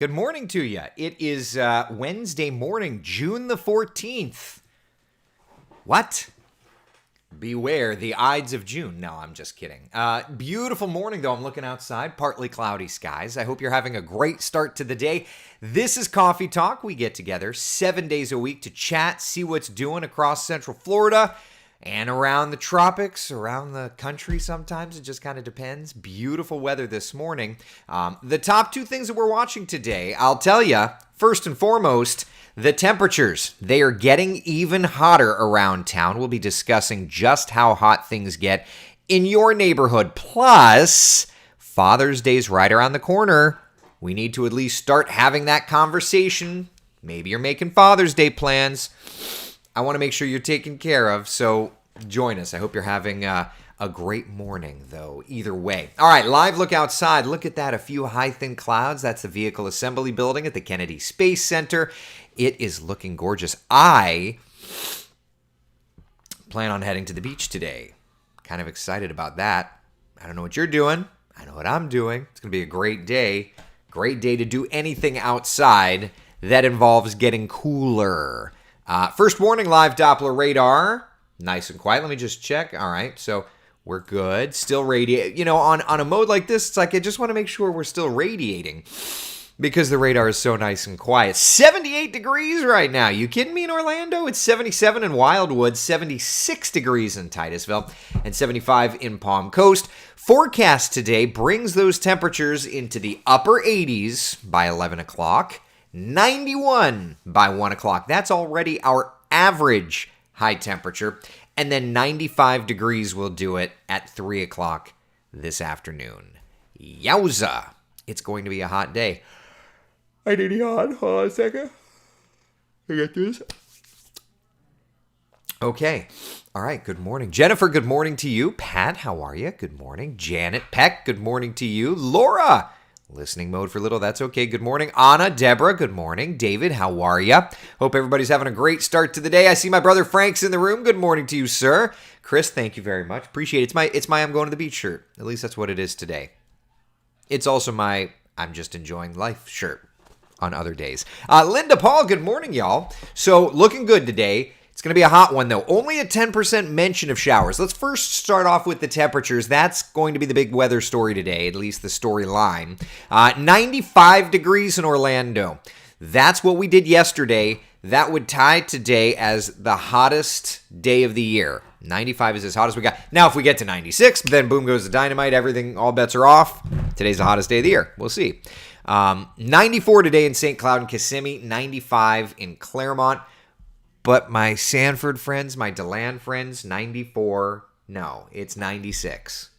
Good morning to you. It is Wednesday morning, June the 14th. What? Beware the Ides of June. No, I'm just kidding. Beautiful morning, though. I'm looking outside. Partly cloudy skies. I hope you're having a great start to the day. This is Coffee Talk. We get together 7 days a week to chat, see what's doing across Central Florida and around the tropics, around the country sometimes. It just kind of depends. Beautiful weather this morning. The top two things that we're watching today, I'll tell you, first and foremost, the temperatures. They are getting even hotter around town. We'll be discussing just how hot things get in your neighborhood. Plus, Father's Day's right around the corner. We need to at least start having that conversation. Maybe you're making Father's Day plans. I want to make sure you're taken care of, so join us. I hope you're having a great morning, though, either way. All right, live look outside. Look at that, a few high, thin clouds. That's the Vehicle Assembly Building at the Kennedy Space Center. It is looking gorgeous. I plan on heading to the beach today. Kind of excited about that. I don't know what you're doing. I know what I'm doing. It's going to be a great day. Great day to do anything outside that involves getting cooler. First warning, live Doppler radar. Nice and quiet. Let me just check. All right, so we're good. Still radiate. You know, on a mode like this, it's like I just want to make sure we're still radiating because the radar is so nice and quiet. 78 degrees right now. You kidding me in Orlando? It's 77 in Wildwood, 76 degrees in Titusville, and 75 in Palm Coast. Forecast today brings those temperatures into the upper 80s by 11 o'clock. 91 by 1 o'clock. That's already our average high temperature. And then 95 degrees will do it at 3 o'clock this afternoon. Yowza. It's going to be a hot day. I need yawn. Hold on a second. I get this. Okay. All right. Good morning. Jennifer, good morning to you. Pat, how are you? Good morning. Janet Peck, good morning to you. Laura, listening mode for little, that's okay. Good morning. Anna, Deborah, good morning. David, how are you? Hope everybody's having a great start to the day. I see my brother Frank's in the room. Good morning to you, sir. Chris, thank you very much. Appreciate it. It's my I'm going to the beach shirt. At least that's what it is today. It's also my I'm just enjoying life shirt on other days. Linda Paul, good morning, y'all. So looking good today. It's going to be a hot one, though. Only a 10% mention of showers. Let's first start off with the temperatures. That's going to be the big weather story today, at least the storyline. 95 degrees in Orlando. That's what we did yesterday. That would tie today as the hottest day of the year. 95 is as hot as we got. Now, if we get to 96, then boom goes the dynamite. Everything, all bets are off. Today's the hottest day of the year. We'll see. 94 today in St. Cloud and Kissimmee. 95 in Claremont. But my Sanford friends, my DeLand friends, 94. No, it's 96.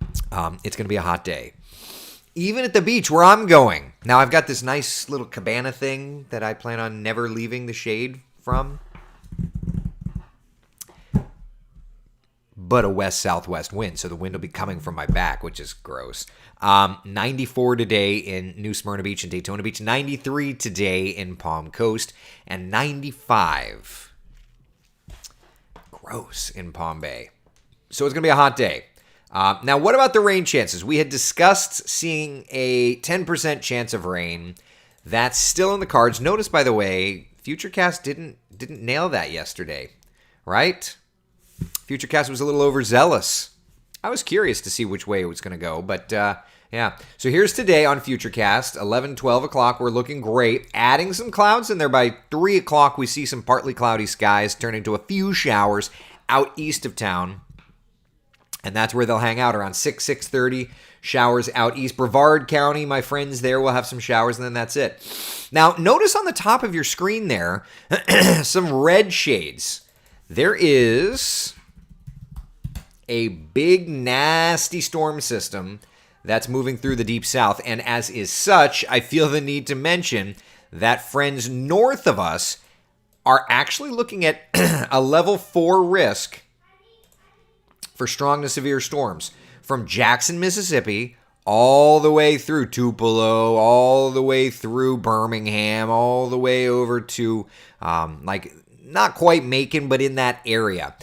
It's going to be a hot day. Even at the beach where I'm going. Now, I've got this nice little cabana thing that I plan on never leaving the shade from. But a west-southwest wind, so the wind will be coming from my back, which is gross. 94 today in New Smyrna Beach and Daytona Beach. 93 today in Palm Coast. And 95, gross, in Palm Bay. So it's going to be a hot day. Now, what about the rain chances? We had discussed seeing a 10% chance of rain. That's still in the cards. Notice, by the way, Futurecast didn't nail that yesterday, right? Futurecast was a little overzealous. I was curious to see which way it was going to go, but yeah. So here's today on Futurecast, 11, 12 o'clock. We're looking great. Adding some clouds in there by 3 o'clock. We see some partly cloudy skies turn into a few showers out east of town. And that's where they'll hang out around 6:30. Showers out east. Brevard County, my friends there will have some showers, and then that's it. Now, notice on the top of your screen there, some red shades. There is a big, nasty storm system that's moving through the deep south. And as is such, I feel the need to mention that friends north of us are actually looking at a level 4 risk for strong to severe storms from Jackson, Mississippi, all the way through Tupelo, all the way through Birmingham, all the way over to not quite Macon, but in that area.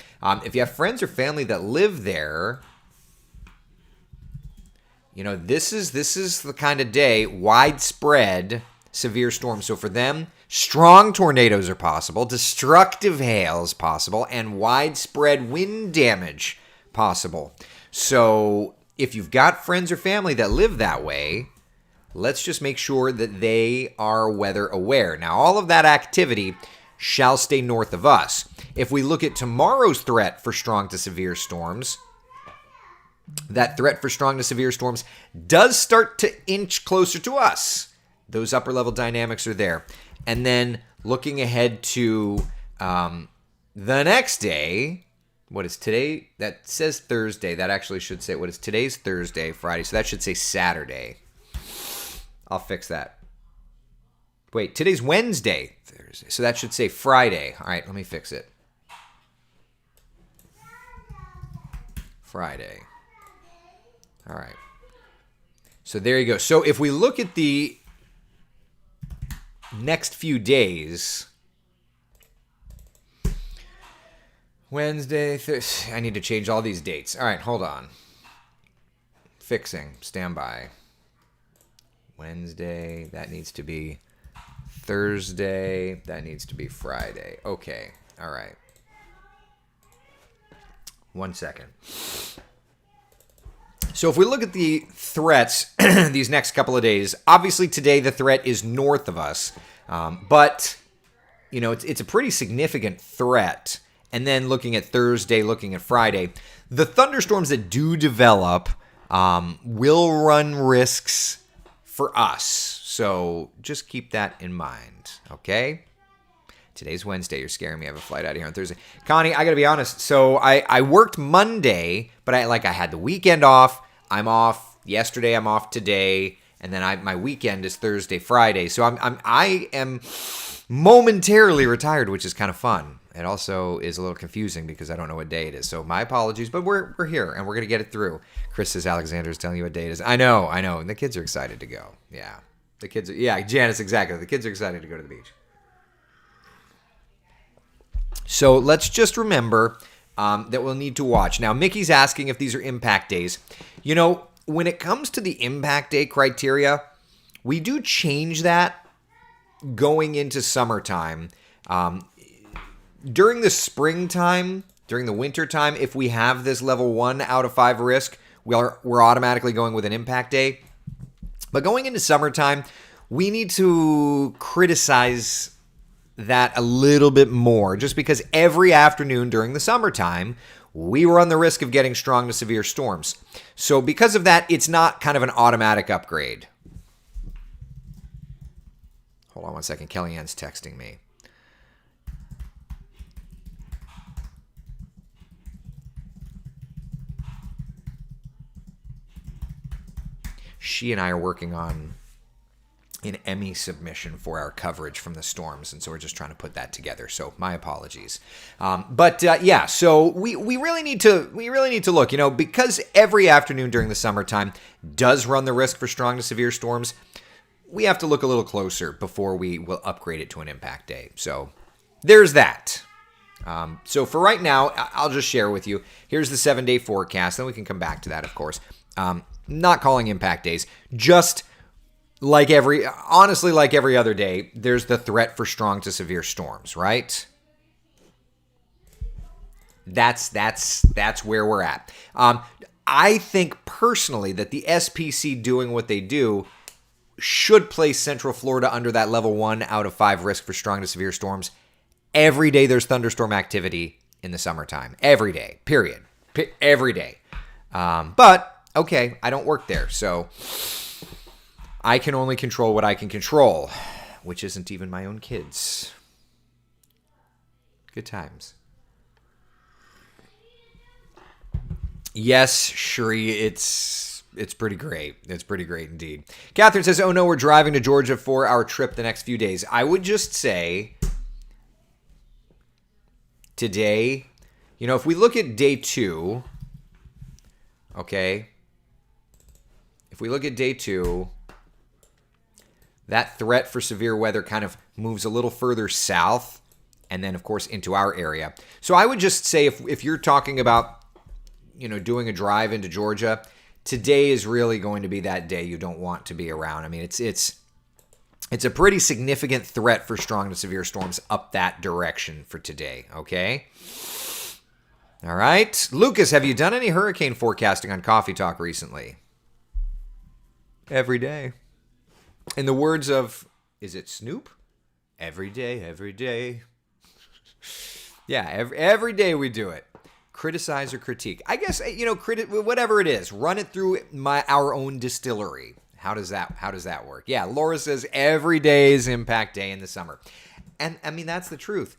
If you have friends or family that live there, This is the kind of day, widespread severe storms. So for them, strong tornadoes are possible, destructive hail is possible, and widespread wind damage possible. So if you've got friends or family that live that way, let's just make sure that they are weather aware. Now, all of that activity shall stay north of us. If we look at tomorrow's threat for strong to severe storms, that threat for strong to severe storms does start to inch closer to us. Those upper level dynamics are there. And then looking ahead to the next day, what is today? That says Thursday. That actually should say, what is today's Thursday, Friday. So that should say Saturday. I'll fix that. Wait, today's Wednesday, Thursday. So that should say Friday. All right, let me fix it. Friday. All right. So there you go. So if we look at the next few days, Wednesday, Thursday, I need to change all these dates. All right, hold on. Fixing, standby. Wednesday, that needs to be Thursday, that needs to be Friday. Okay, all right. 1 second. So if we look at the threats these next couple of days, obviously today the threat is north of us, but it's a pretty significant threat. And then looking at Thursday, looking at Friday, the thunderstorms that do develop will run risks for us. So just keep that in mind, okay? Today's Wednesday. You're scaring me. I have a flight out of here on Thursday. Connie, I got to be honest. So I worked Monday, but I had the weekend off. I'm off yesterday. I'm off today. And then my weekend is Thursday, Friday. So I am momentarily retired, which is kind of fun. It also is a little confusing because I don't know what day it is. So my apologies, but we're here and we're going to get it through. Chris says Alexander is telling you what day it is. I know. And the kids are excited to go. Yeah. Janice, exactly. The kids are excited to go to the beach. So let's just remember that we'll need to watch. Now, Mickey's asking if these are impact days. When it comes to the impact day criteria, we do change that going into summertime. During the springtime, during the wintertime, if we have this level 1 out of 5 risk, we're automatically going with an impact day. But going into summertime, we need to criticize that a little bit more, just because every afternoon during the summertime, we run the risk of getting strong to severe storms. So because of that, it's not kind of an automatic upgrade. Hold on 1 second. Kellyanne's texting me. She and I are working on an Emmy submission for our coverage from the storms, and so we're just trying to put that together. So my apologies. So we really need to look, because every afternoon during the summertime does run the risk for strong to severe storms. We have to look a little closer before we will upgrade it to an impact day. So there's that. So for right now, I'll just share with you. Here's the 7-day forecast. Then we can come back to that, of course. Not calling impact days, just like every other day, there's the threat for strong to severe storms, right? That's where we're at. I think personally that the SPC doing what they do should place Central Florida under that level 1 out of 5 risk for strong to severe storms. Every day there's thunderstorm activity in the summertime. Every day, period. Every day. But okay, I don't work there, so I can only control what I can control, which isn't even my own kids. Good times. Yes, Shri, it's pretty great. It's pretty great indeed. Catherine says, oh no, we're driving to Georgia for our trip the next few days. I would just say today, if we look at day 2, okay, if we look at day 2, that threat for severe weather kind of moves a little further south and then, of course, into our area. So I would just say if you're talking about, doing a drive into Georgia, today is really going to be that day you don't want to be around. I mean, it's a pretty significant threat for strong to severe storms up that direction for today, okay? All right. Lucas, have you done any hurricane forecasting on Coffee Talk recently? Every day. In the words of, is it Snoop? Every day, every day. Yeah, every day we do it. Criticize or critique. I guess, whatever it is, run it through our own distillery. How does that work? Yeah, Laura says every day is impact day in the summer. And I mean, that's the truth.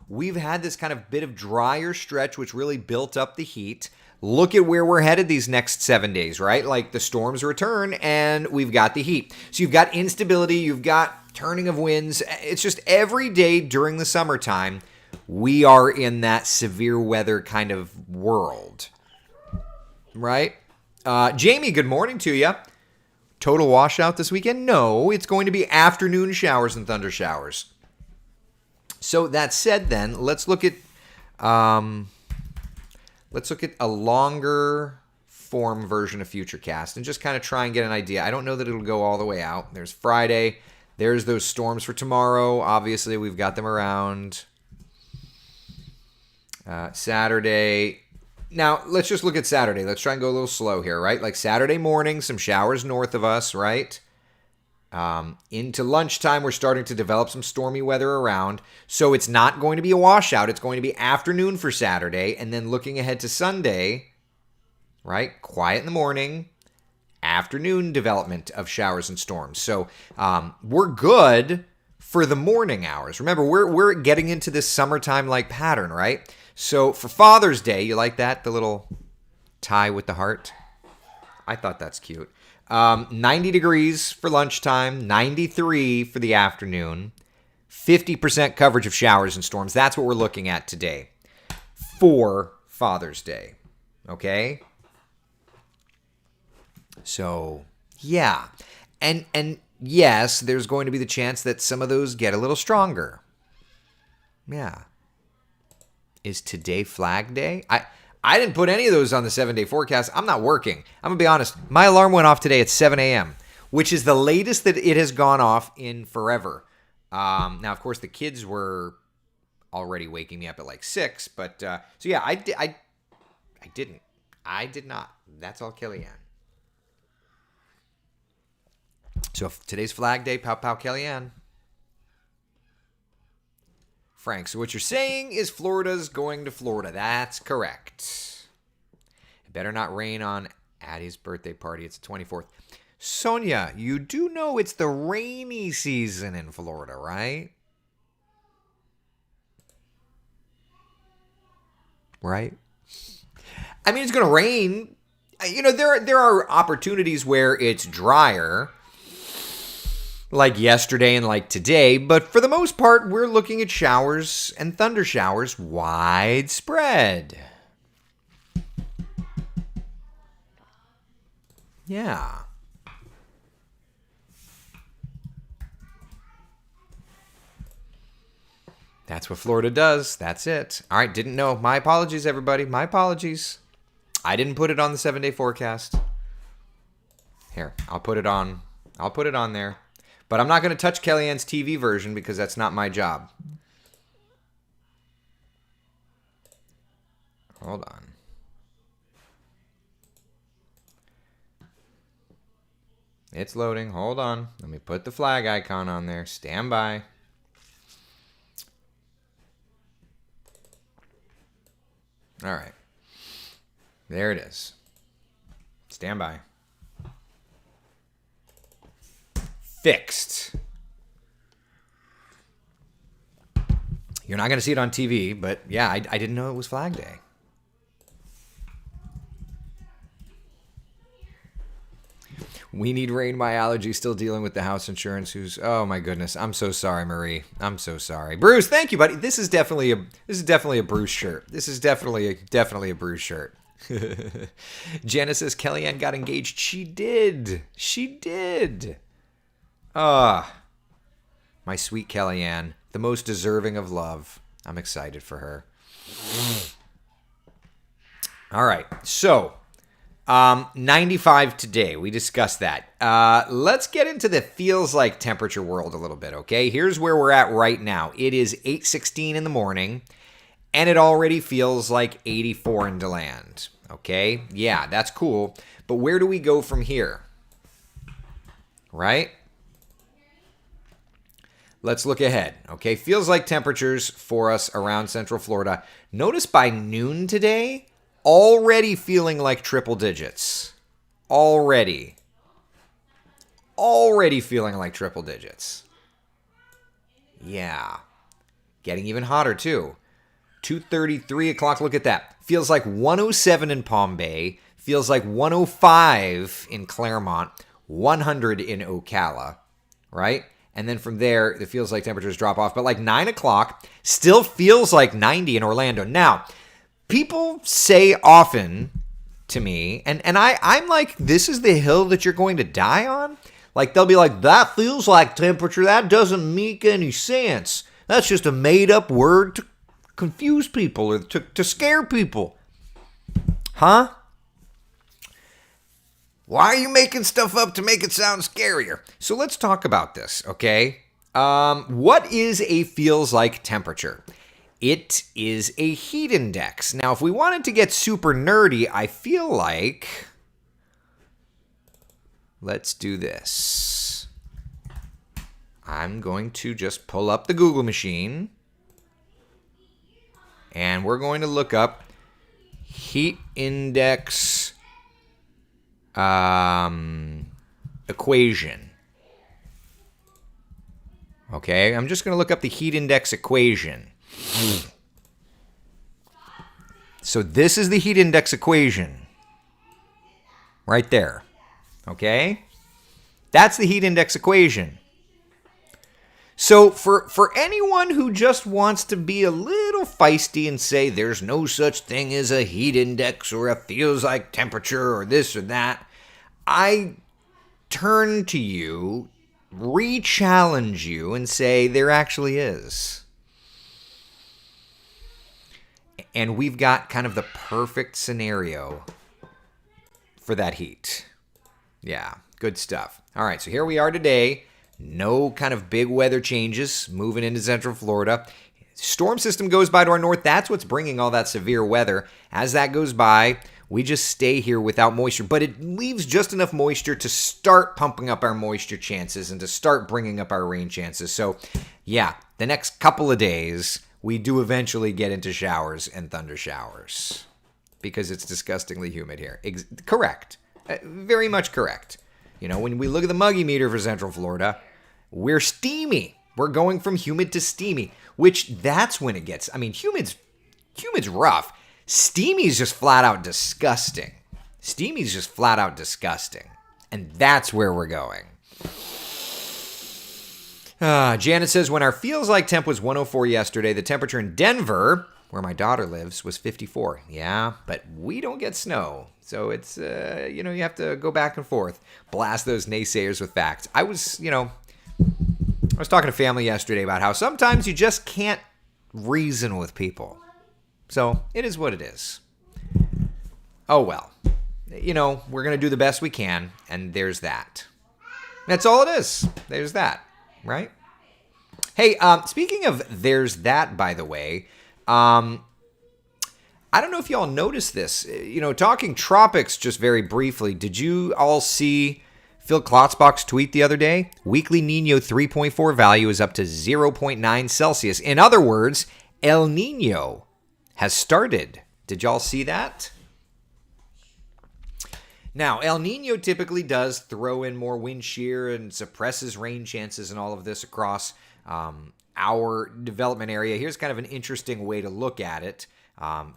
We've had this kind of bit of drier stretch, which really built up the heat. Look at where we're headed these next 7 days, right? Like the storms return and we've got the heat. So you've got instability, you've got turning of winds. It's just every day during the summertime, we are in that severe weather kind of world, right? Jamie, good morning to you. Total washout this weekend? No, it's going to be afternoon showers and thunder showers. So that said, then let's look at a longer form version of Futurecast and just kind of try and get an idea. I don't know that it'll go all the way out. There's Friday. There's those storms for tomorrow. Obviously, we've got them around. Saturday. Now, let's just look at Saturday. Let's try and go a little slow here, right? Like Saturday morning, some showers north of us, right? Into lunchtime, we're starting to develop some stormy weather around. So it's not going to be a washout. It's going to be afternoon for Saturday. And then looking ahead to Sunday, right? Quiet in the morning, afternoon development of showers and storms. So we're good for the morning hours. Remember, we're getting into this summertime-like pattern, right? So for Father's Day, you like that? The little tie with the heart? I thought that's cute. 90 degrees for lunchtime, 93 for the afternoon, 50% coverage of showers and storms. That's what we're looking at today for Father's Day. Okay? So, yeah. And yes, there's going to be the chance that some of those get a little stronger. Yeah. Is today Flag Day? I didn't put any of those on the 7-day forecast. I'm not working. I'm going to be honest. My alarm went off today at 7 a.m., which is the latest that it has gone off in forever. Now, of course, the kids were already waking me up at like 6. But, so yeah, I didn't. I did not. That's all Kellyanne. So if today's Flag Day, pow pow Kellyanne. Frank, so what you're saying is Florida's going to Florida. That's correct. It better not rain on Addie's birthday party. It's the 24th. Sonia, you do know it's the rainy season in Florida, right? Right? I mean, it's going to rain. There are opportunities where it's drier, like yesterday and like today, but for the most part, we're looking at showers and thunder showers widespread. Yeah. That's what Florida does. That's it. All right, didn't know. My apologies, everybody. My apologies. I didn't put it on the 7-day forecast. Here, I'll put it on there. But I'm not going to touch Kellyanne's TV version because that's not my job. Hold on. It's loading. Hold on. Let me put the flag icon on there. Stand by. All right. There it is. Stand by. Fixed. You're not going to see it on TV, but yeah, I didn't know it was Flag Day. We need rain. My allergy. Still dealing with the house insurance. Oh my goodness. I'm so sorry, Marie. I'm so sorry. Bruce, thank you, buddy. This is definitely a Bruce shirt. This is definitely a Bruce shirt. Genesis, Kellyanne got engaged. She did. My sweet Kellyanne, the most deserving of love. I'm excited for her. All right. So, 95 today. We discussed that. Let's get into the feels like temperature world a little bit, okay? Here's where we're at right now. It is 8:16 in the morning, and it already feels like 84 in DeLand, okay? Yeah, that's cool. But where do we go from here? Right? Let's look ahead, okay? Feels like temperatures for us around Central Florida. Notice by noon today, already feeling like triple digits. Already feeling like triple digits. Yeah. Getting even hotter, too. 2:30, 3 o'clock, look at that. Feels like 107 in Palm Bay. Feels like 105 in Claremont. 100 in Ocala, right? And then from there, it feels like temperatures drop off. But like 9 o'clock, still feels like 90 in Orlando. Now, people say often to me, and I'm like, this is the hill that you're going to die on? Like, they'll be like, that feels like temperature. That doesn't make any sense. That's just a made-up word to confuse people or to scare people. Huh? Why are you making stuff up to make it sound scarier? So let's talk about this, okay? What is a feels like temperature? It is a heat index. Now, if we wanted to get super nerdy, I feel like... Let's do this. I'm going to just pull up the Google machine. And we're going to look up heat index equation. Okay, I'm just going to look up the heat index equation. So this is the heat index equation. Right there. Okay? That's the heat index equation. So for anyone who just wants to be a little feisty and say there's no such thing as a heat index or a feels like temperature or this or that, I turn to you, re-challenge you, and say there actually is. And we've got kind of the perfect scenario for that heat. Yeah, good stuff. All right, so here we are today. No kind of big weather changes moving into Central Florida. Storm system goes by to our north. That's what's bringing all that severe weather. As that goes by, we just stay here without moisture. But it leaves just enough moisture to start pumping up our moisture chances and to start bringing up our rain chances. So, yeah, the next couple of days, we do eventually get into showers and thunder showers because it's disgustingly humid here. Correct. Very much correct. You know, when we look at the muggy meter for Central Florida, we're steamy. We're going from humid to steamy, which that's when it gets, I mean, humid's rough. Steamy's just flat out disgusting. Steamy's just flat out disgusting. And that's where we're going. Janet says, when our feels like temp was 104 yesterday, the temperature in Denver, where my daughter lives, was 54. Yeah, but we don't get snow. So it's, you have to go back and forth. Blast those naysayers with facts. I was talking to family yesterday about how sometimes you just can't reason with people. So it is what it is. Oh, well. We're going to do the best we can, and there's that. That's all it is. There's that, right? Hey, speaking of there's that, by the way, I don't know if y'all noticed this. Talking tropics just very briefly, did you all see Phil Klotzbach's tweet the other day? Weekly Nino 3.4 value is up to 0.9 Celsius. In other words, El Nino has started. Did y'all see that? Now, El Nino typically does throw in more wind shear and suppresses rain chances and all of this across our development area. Here's kind of an interesting way to look at it.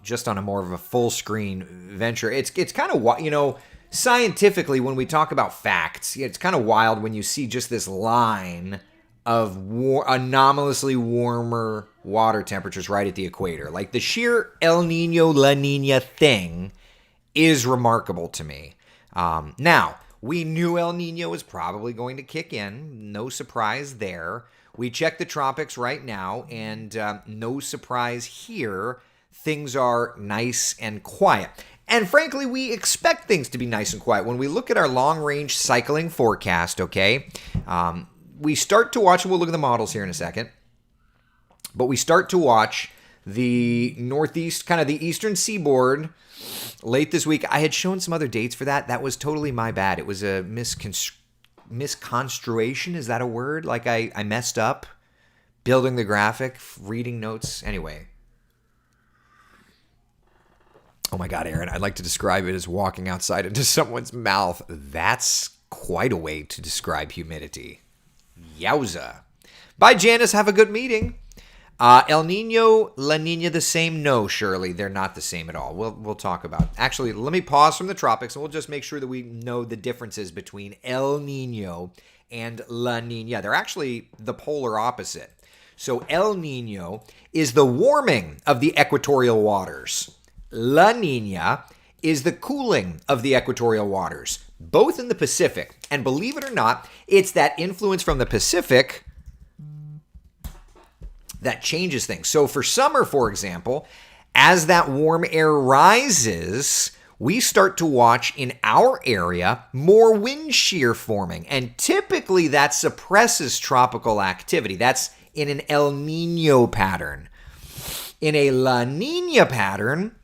Just on a more of a full screen venture. It's kind of, scientifically, when we talk about facts, it's kind of wild when you see just this line of anomalously warmer water temperatures right at the equator. Like the sheer El Nino, La Nina thing is remarkable to me. Now, we knew El Nino was probably going to kick in. No surprise there. We check the tropics right now, and no surprise here. Things are nice and quiet. And frankly, we expect things to be nice and quiet. When we look at our long-range cycling forecast, okay, we start to watch, and we'll look at the models here in a second, but we start to watch the northeast, kind of the eastern seaboard late this week. I had shown some other dates for that. That was totally my bad. It was a misconstruation. Is that a word? Like I messed up building the graphic, reading notes. Anyway. Oh my God, Aaron, I'd like to describe it as walking outside into someone's mouth. That's quite a way to describe humidity. Yowza. Bye, Janice. Have a good meeting. El Nino, La Nina, the same? No, Shirley, they're not the same at all. We'll talk about it. Actually, let me pause from the tropics, and we'll just make sure that we know the differences between El Nino and La Nina. They're actually the polar opposite. So El Nino is the warming of the equatorial waters. La Nina is the cooling of the equatorial waters, both in the Pacific. And believe it or not, it's that influence from the Pacific that changes things. So for summer, for example, as that warm air rises, we start to watch in our area more wind shear forming. And typically that suppresses tropical activity. That's in an El Nino pattern. In a La Nina pattern,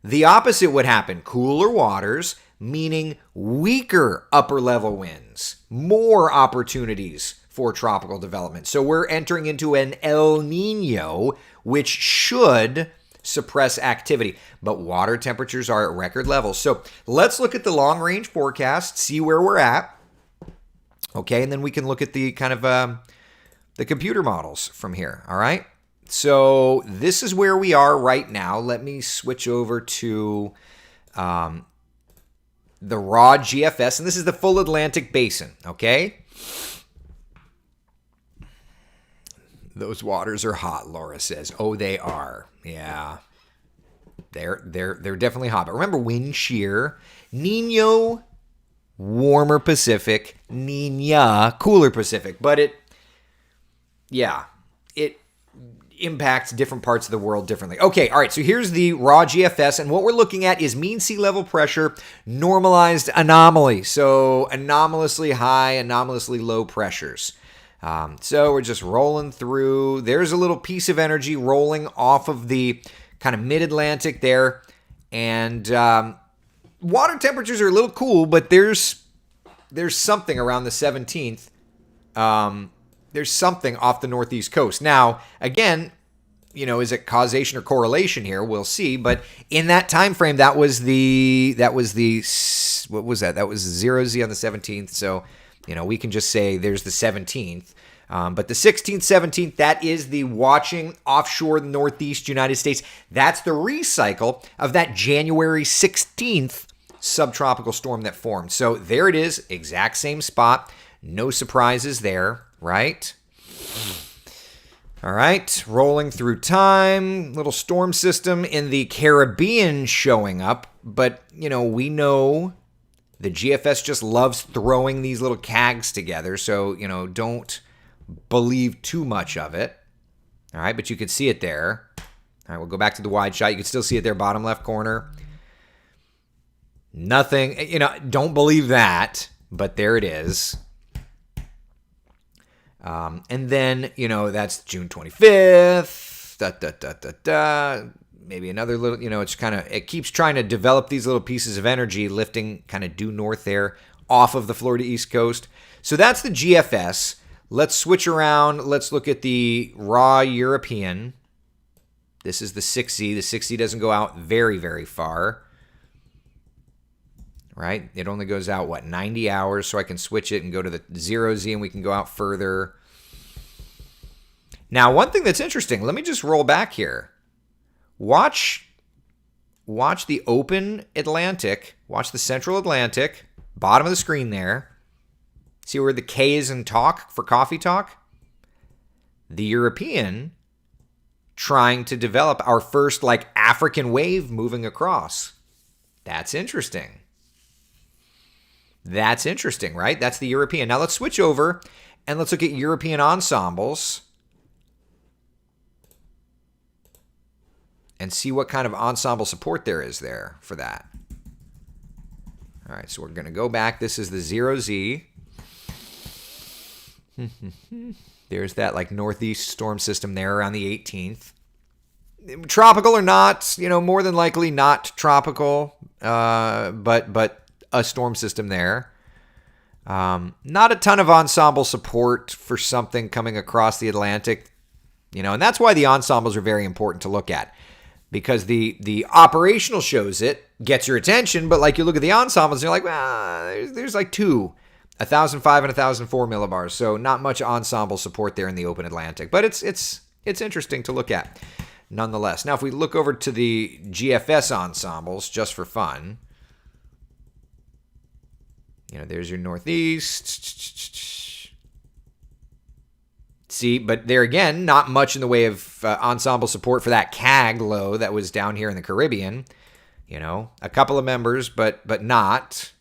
the opposite would happen. Cooler waters, meaning weaker upper level winds, more opportunities for tropical development. So we're entering into an El Nino, which should suppress activity. But water temperatures are at record levels. So let's look at the long range forecast, see where we're at. Okay, and then we can look at the kind of the computer models from here. All right. So this is where we are right now. Let me switch over to the raw GFS, and this is the full Atlantic Basin, okay? Those waters are hot, Laura says. Oh, they are. Yeah. They're definitely hot. But remember, wind shear, Nino, warmer Pacific, Nina, cooler Pacific. But it impacts different parts of the world differently. Okay, all right, so here's the raw GFS, and what we're looking at is mean sea level pressure, normalized anomaly. So anomalously high, anomalously low pressures. So we're just rolling through. There's a little piece of energy rolling off of the kind of mid-Atlantic there, and water temperatures are a little cool, but there's something around the 17th. There's something off the northeast coast. Now, again, is it causation or correlation here? We'll see. But in that time frame, that was the what was that? That was 0Z on the 17th. So, we can just say there's the 17th. But the 16th, 17th, that is the watching offshore northeast United States. That's the recycle of that January 16th subtropical storm that formed. So there it is, exact same spot. No surprises there. Right? All right, rolling through time, little storm system in the Caribbean showing up, but, we know the GFS just loves throwing these little CAGs together, so, don't believe too much of it. All right, but you can see it there. All right, we'll go back to the wide shot. You can still see it there, bottom left corner. Nothing, don't believe that, but there it is. And then, that's June 25th, maybe another little, it keeps trying to develop these little pieces of energy, lifting kind of due north there off of the Florida East Coast. So that's the GFS. Let's switch around. Let's look at the raw European. This is the 6Z. The 6Z doesn't go out very, very far. Right? It only goes out, 90 hours, so I can switch it and go to the 0Z and we can go out further. Now, one thing that's interesting, let me just roll back here. Watch the open Atlantic, watch the central Atlantic, bottom of the screen there. See where the K is in talk for coffee talk? The European trying to develop our first African wave moving across. That's interesting. That's interesting, right? That's the European. Now let's switch over and let's look at European ensembles and see what kind of ensemble support there is there for that. All right, so we're going to go back. This is the 0Z. There's that like northeast storm system there around the 18th. Tropical or not, more than likely not tropical, but a storm system there. Not a ton of ensemble support for something coming across the Atlantic, and that's why the ensembles are very important to look at, because the operational shows gets your attention, but like you look at the ensembles and you're like, well, there's like 1,005 and 1,004 millibars, so not much ensemble support there in the open Atlantic, but it's interesting to look at nonetheless. Now, if we look over to the GFS ensembles, just for fun, there's your northeast. See, but there again, not much in the way of ensemble support for that CAG low that was down here in the Caribbean. A couple of members, but not.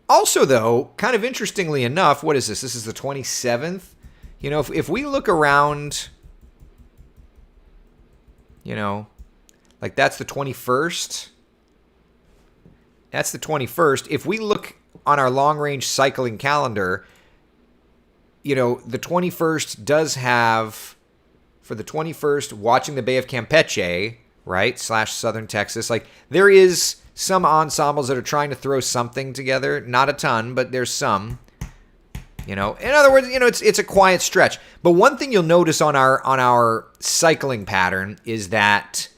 Also, though, kind of interestingly enough, what is this? This is the 27th. If we look around, like that's the 21st. That's the 21st. If we look on our long-range cycling calendar, the 21st does have, for the 21st, watching the Bay of Campeche, right, / Southern Texas, like there is some ensembles that are trying to throw something together. Not a ton, but there's some. In other words, it's a quiet stretch. But one thing you'll notice on our cycling pattern is that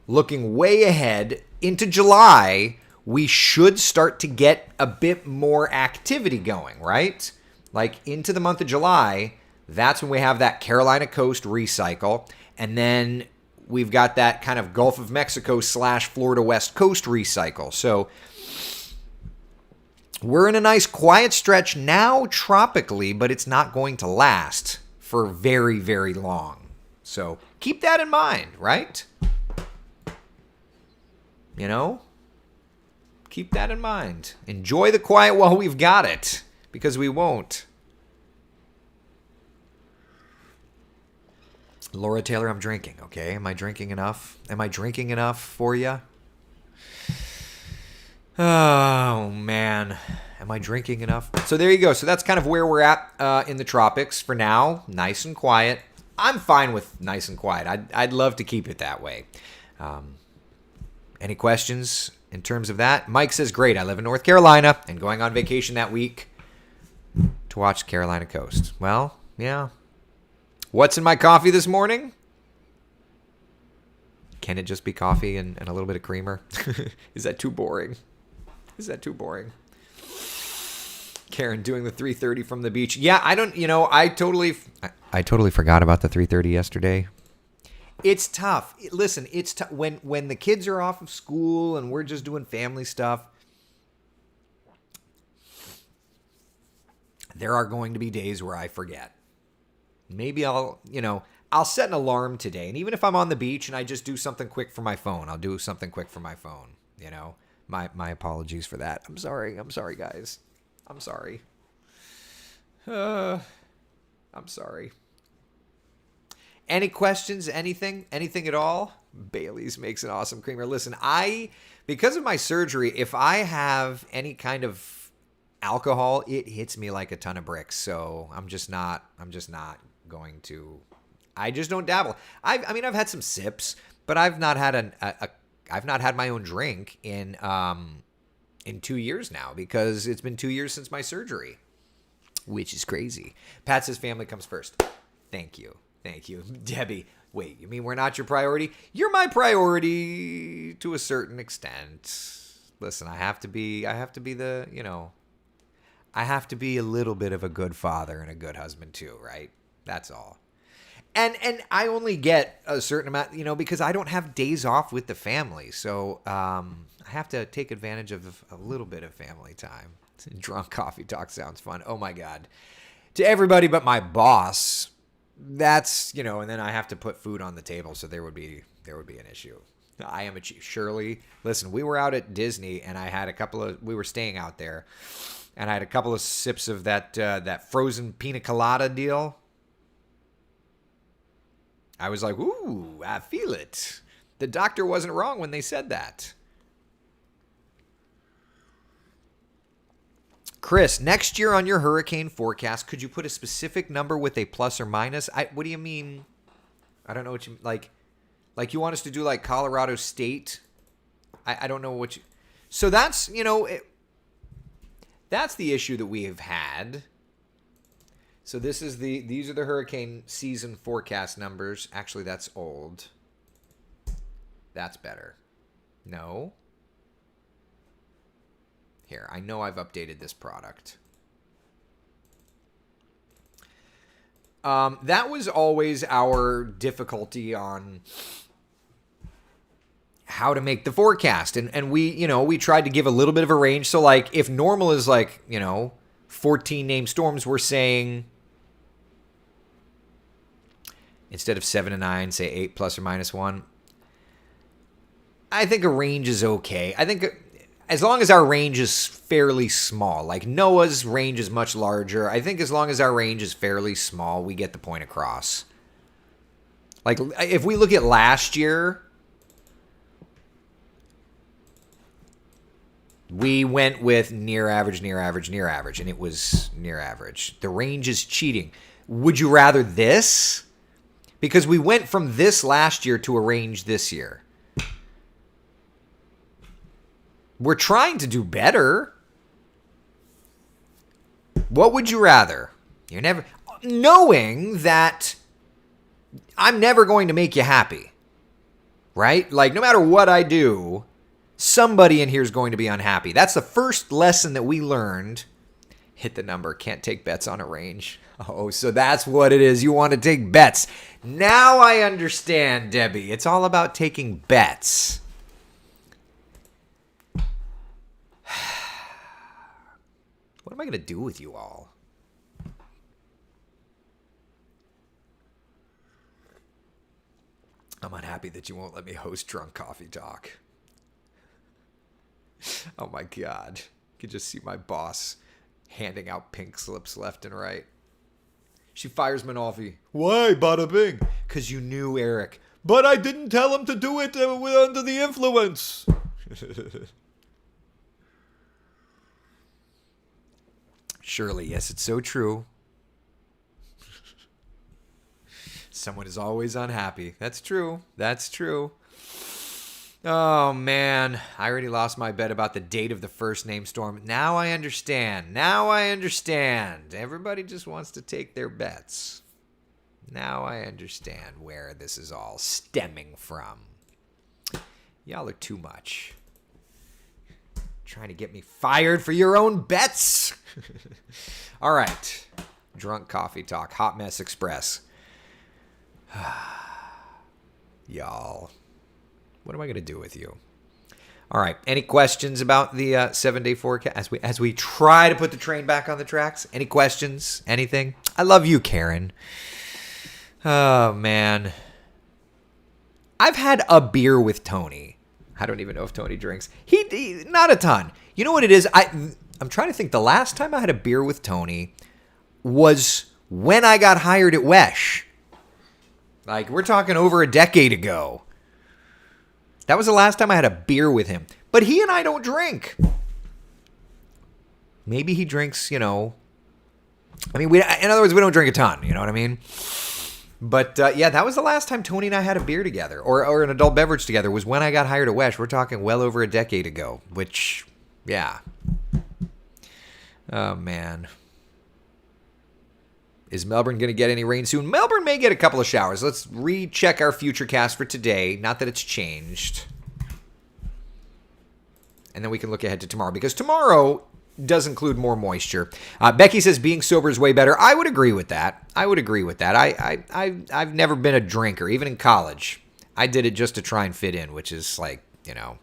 looking way ahead into July, we should start to get a bit more activity going, right? Like into the month of July, that's when we have that Carolina Coast recycle, and then we've got that kind of Gulf of Mexico / Florida West Coast recycle. So we're in a nice quiet stretch now tropically, but it's not going to last for very, very long. So keep that in mind, right? Keep that in mind. Enjoy the quiet while we've got it, because we won't. Laura Taylor, I'm drinking, okay? Am I drinking enough? Am I drinking enough for you? Oh, man. Am I drinking enough? So there you go. So that's kind of where we're at in the tropics for now. Nice and quiet. I'm fine with nice and quiet. I'd love to keep it that way. Any questions in terms of that? Mike says, great. I live in North Carolina and going on vacation that week to watch Carolina Coast. Well, yeah. What's in my coffee this morning? Can it just be coffee and a little bit of creamer? Is that too boring? Karen doing the 3:30 from the beach. Yeah, I totally forgot about the 3:30 yesterday. It's tough. Listen, it's tough when the kids are off of school and we're just doing family stuff. There are going to be days where I forget. Maybe I'll set an alarm today. And even if I'm on the beach and I just do something quick for my phone, I'll do something quick for my phone. My apologies for that. I'm sorry, guys. I'm sorry. I'm sorry. Any questions? Anything at all? Bailey's makes an awesome creamer. Listen, because of my surgery, if I have any kind of alcohol, it hits me like a ton of bricks. So I'm just not going to. I just don't dabble. I've had some sips, but I've not had I've not had my own drink in 2 years now, because it's been 2 years since my surgery, which is crazy. Pat says family comes first. Thank you. Debbie, wait, you mean we're not your priority? You're my priority to a certain extent. Listen, I have to be the, I have to be a little bit of a good father and a good husband too, right? That's all. And I only get a certain amount, because I don't have days off with the family. So I have to take advantage of a little bit of family time. Drunk coffee talk sounds fun. Oh my God. To everybody but my boss, that's, and then I have to put food on the table. So there would be an issue. I am a chief. Shirley, listen, we were out at Disney and we were staying out there, and I had a couple of sips of that frozen pina colada deal. I was like, ooh, I feel it. The doctor wasn't wrong when they said that. Chris, next year on your hurricane forecast, could you put a specific number with a plus or minus? What do you mean? I don't know what you like. Like you want us to do like Colorado State? I don't know what you. So that's that's the issue that we have had. So these are the hurricane season forecast numbers. Actually, that's old. That's better. No. Here, I know I've updated this product. That was always our difficulty on how to make the forecast. And we tried to give a little bit of a range. So like if normal is like, 14 named storms, we're saying instead of 7 to 9, say 8 plus or minus 1. I think a range is okay. I think as long as our range is fairly small, like Noah's range is much larger. I think as long as our range is fairly small, we get the point across. Like if we look at last year, we went with near average, and it was near average. The range is cheating. Would you rather this? Because we went from this last year to a range this year. We're trying to do better. What would you rather? You're never knowing that I'm never going to make you happy. Right? Like no matter what I do, somebody in here is going to be unhappy. That's the first lesson that we learned. Hit the number. Can't take bets on a range. Oh, so that's what it is. You want to take bets. Now I understand, Debbie. It's all about taking bets. What am I going to do with you all? I'm unhappy that you won't let me host Drunk Coffee Talk. Oh my God. You can just see my boss handing out pink slips left and right. She fires Manolfi. Why, bada bing? Because you knew Eric. But I didn't tell him to do it under the influence. Surely, yes, it's so true. Someone is always unhappy. That's true. That's true. Oh, man. I already lost my bet about the date of the first name storm. Now I understand. Everybody just wants to take their bets. Now I understand where this is all stemming from. Y'all are too much. Trying to get me fired for your own bets. All right. Drunk Coffee Talk. Hot Mess Express. Y'all. What am I going to do with you? All right. Any questions about the 7-day forecast as we try to put the train back on the tracks? Any questions? Anything? I love you, Karen. Oh, man. I've had a beer with Tony. I don't even know if Tony drinks. He not a ton. You know what it is? I'm trying to think. The last time I had a beer with Tony was when I got hired at Wesh. Like, we're talking over a decade ago. That was the last time I had a beer with him. But he and I don't drink. Maybe he drinks, in other words, we don't drink a ton. You know what I mean? But, yeah, that was the last time Tony and I had a beer together or an adult beverage together was when I got hired at Wesh. We're talking well over a decade ago, which, yeah. Oh, man. Is Melbourne going to get any rain soon? Melbourne may get a couple of showers. Let's recheck our futurecast for today. Not that it's changed. And then we can look ahead to tomorrow because tomorrow does include more moisture. Becky says being sober is way better. I would agree with that. I've never been a drinker, even in college. I did it just to try and fit in, which is like, All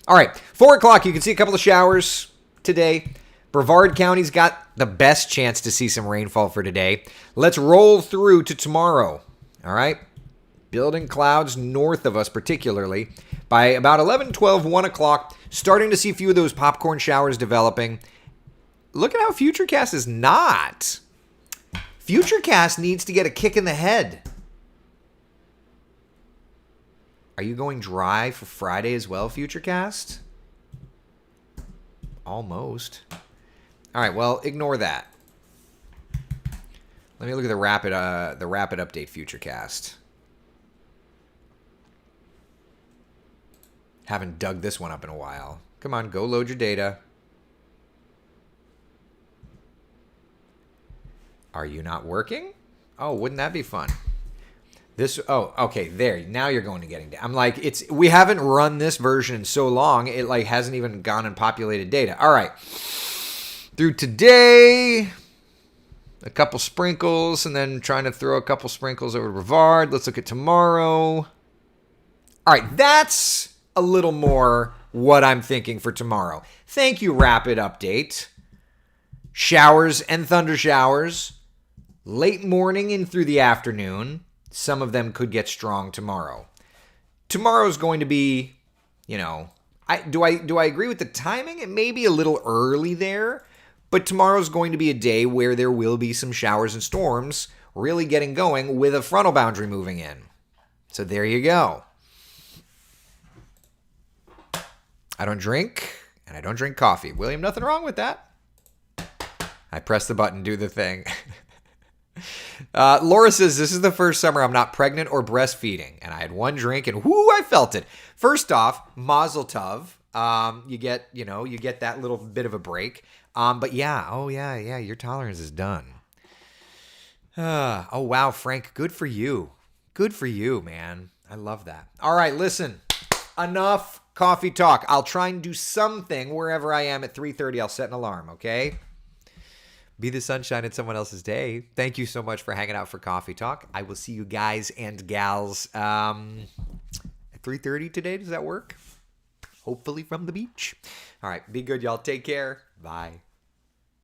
right, 4 o'clock, you can see a couple of showers today. Brevard County's got the best chance to see some rainfall for today. Let's roll through to tomorrow, all right? Building clouds north of us particularly. By about 11, 12, 1 o'clock, starting to see a few of those popcorn showers developing. Look at how Futurecast is not. Futurecast needs to get a kick in the head. Are you going dry for Friday as well, Futurecast? Almost. All right, well, ignore that. Let me look at the rapid update Futurecast. Haven't dug this one up in a while. Come on, go load your data. Are you not working? Oh, wouldn't that be fun? Okay, there. Now you're going to getting data. I'm like, we haven't run this version in so long, it like hasn't even gone and populated data. All right. Through today, a couple sprinkles, and then trying to throw a couple sprinkles over to Brevard. Let's look at tomorrow. All right, that's a little more what I'm thinking for tomorrow. Thank you, Rapid Update. Showers and thunder showers. Late morning and through the afternoon. Some of them could get strong tomorrow. Tomorrow's going to be, do I agree with the timing? It may be a little early there, but tomorrow's going to be a day where there will be some showers and storms really getting going with a frontal boundary moving in. So there you go. I don't drink, and I don't drink coffee. William, nothing wrong with that. I press the button, do the thing. Laura says, this is the first summer I'm not pregnant or breastfeeding. And I had one drink and whoo, I felt it. First off, Mazel Tov. You get that little bit of a break. But yeah, your tolerance is done. Oh, wow, Frank, good for you. Good for you, man. I love that. All right, listen, enough coffee talk. I'll try and do something wherever I am at 3:30. I'll set an alarm, okay? Be the sunshine in someone else's day. Thank you so much for hanging out for Coffee Talk. I will see you guys and gals at 3:30 today. Does that work? Hopefully from the beach. All right. Be good, y'all. Take care. Bye.